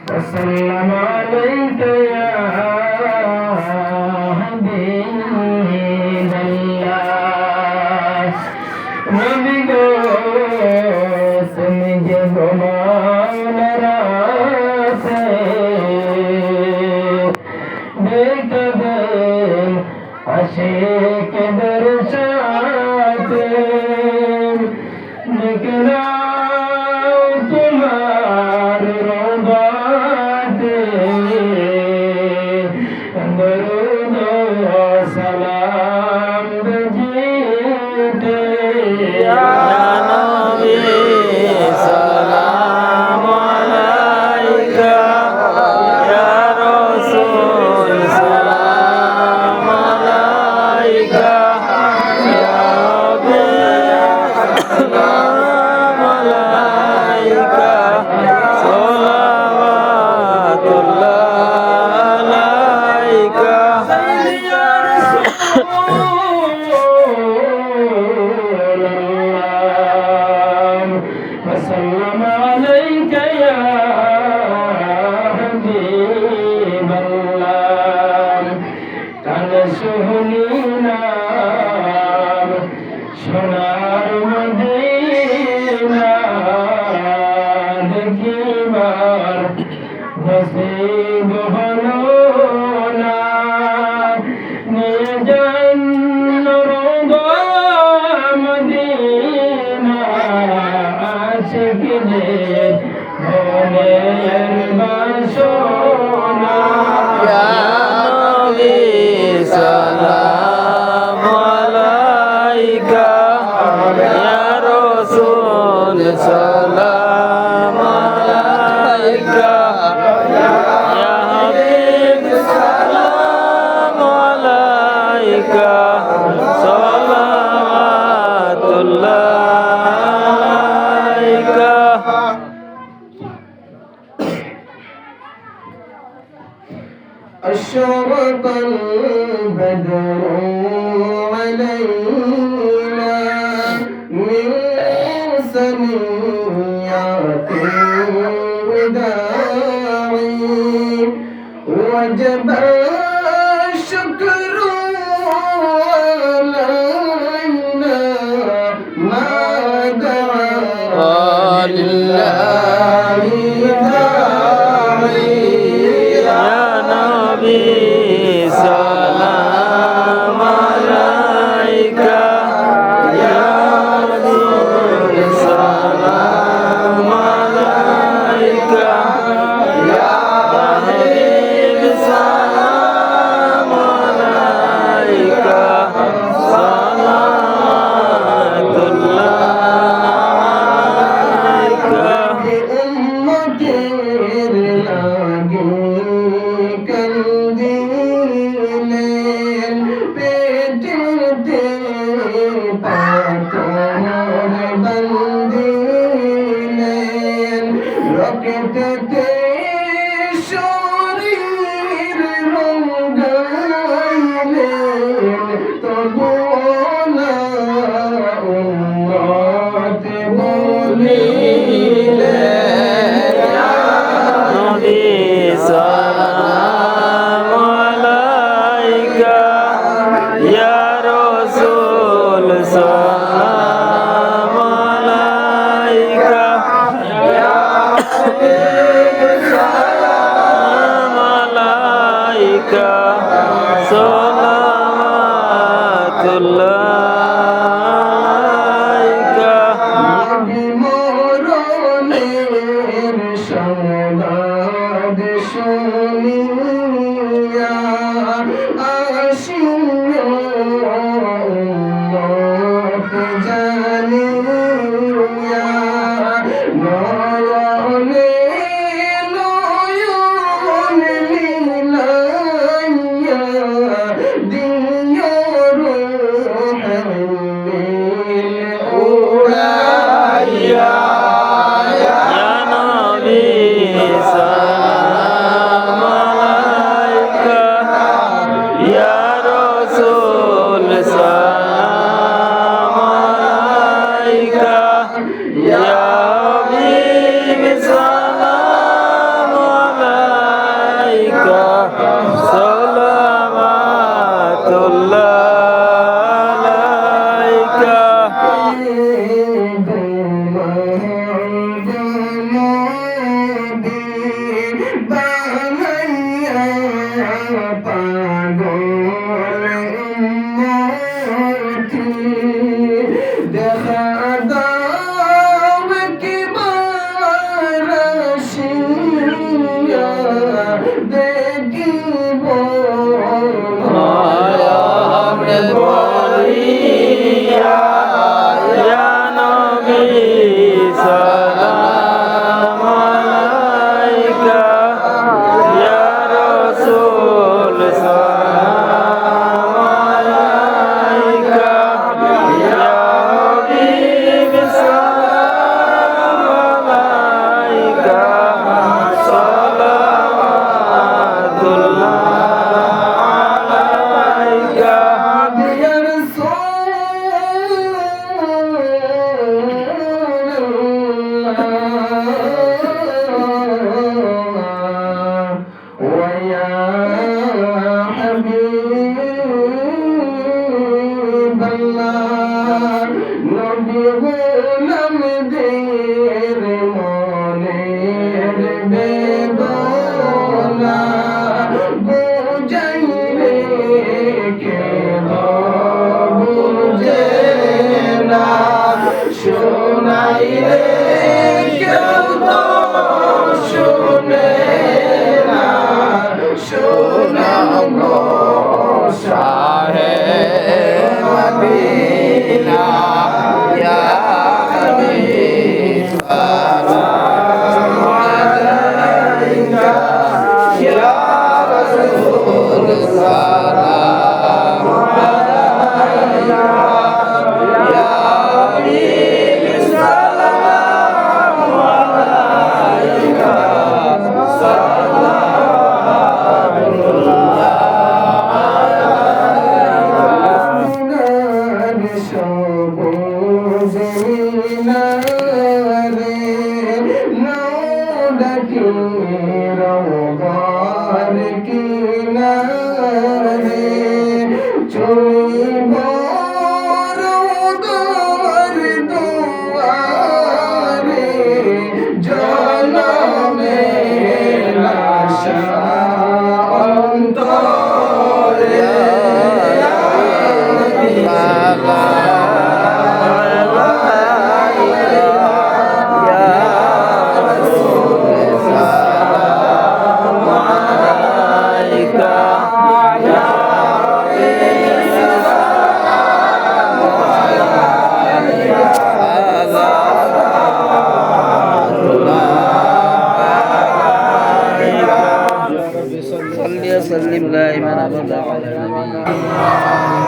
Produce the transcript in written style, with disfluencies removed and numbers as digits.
وسلم عليك يا حبيب الله نبي গো তুমি যে ঘুমাওনা রাতে দেখে দেন আশিকদের সাথে দেখে নাও তোমার রওজাতে দরুদ ও সালাম বেজিতে ইয়া নবী সালাম আলাইকা ইয়া রাসূল সালাম আলাইকা ইয়া হাবিব সালাম আলাইকা সালাওয়াতুল্লাহ আলাইকা ইয়া রাসূলুল্লাহ وسلم عليك يا حبيب الله কাল সোহনী নাম সোনার মদিনা দেখিবার নসিব হলো না নিয়ে যান রওজা মদিনা আশিকদের মনের বাসনা ইয়া নবী সালাম আলাইকা ইয়া রাসূল সালাম আলাইকা ইয়া হাবিব সালাম আলাইকা সালাওয়াতুল্লাহ আলাইকা أشرق البدر علينا من ثنيات الوداع وجب الشكر علينا ما دعا لله داعي يا نبي سلام عليك يا رسول سلام عليك يا حبيب سلام عليك صلوات الله عليك أمتي লাগে কন্দিলেন পেটেতে পাথর বান্দিলেন রক্ততে শরীর রঙাইলেন তবুও না উম্মত বলিলেন নবী সালাম আলাইকা ইয়া রাসূল সালাম আলাইকা ইয়া হাবিব সালাম আলাইকা সালাওয়াতুল্লাহ আলাইকা মরণের সংবাদ শুনিয়া আসিয়া উম্মত জানিয়া নয়নে নয়ন মিলাইয়া দিও রূহ উড়াইয়া ইয়া নবী সালাম দেখিব নয়ন ভরিয়া ইয়া নবী সালাম আলাইকা ইয়া রাসূল সালাম আলাইকা ইয়া হাবিব সালাম আলাইকা সালাওয়াতুল্লাহ আলাইকা ইয়া রাসূলুল্লাহ ওয়া ইয়া হাবিবাল্লাহ নবী গোলামদের মনের বেদনা বুঝাইলে কে বুঝে না শোনাইলে কেউ তো শুনে না শোনাবো শাহে মদিনা ইয়া হাবিব সালাম আলাইকা ইয়া রাসূল সালাম আলাইকা ইয়া হাবিব সালাম আলাইকা صلي وسلم دائما ابدا على النبي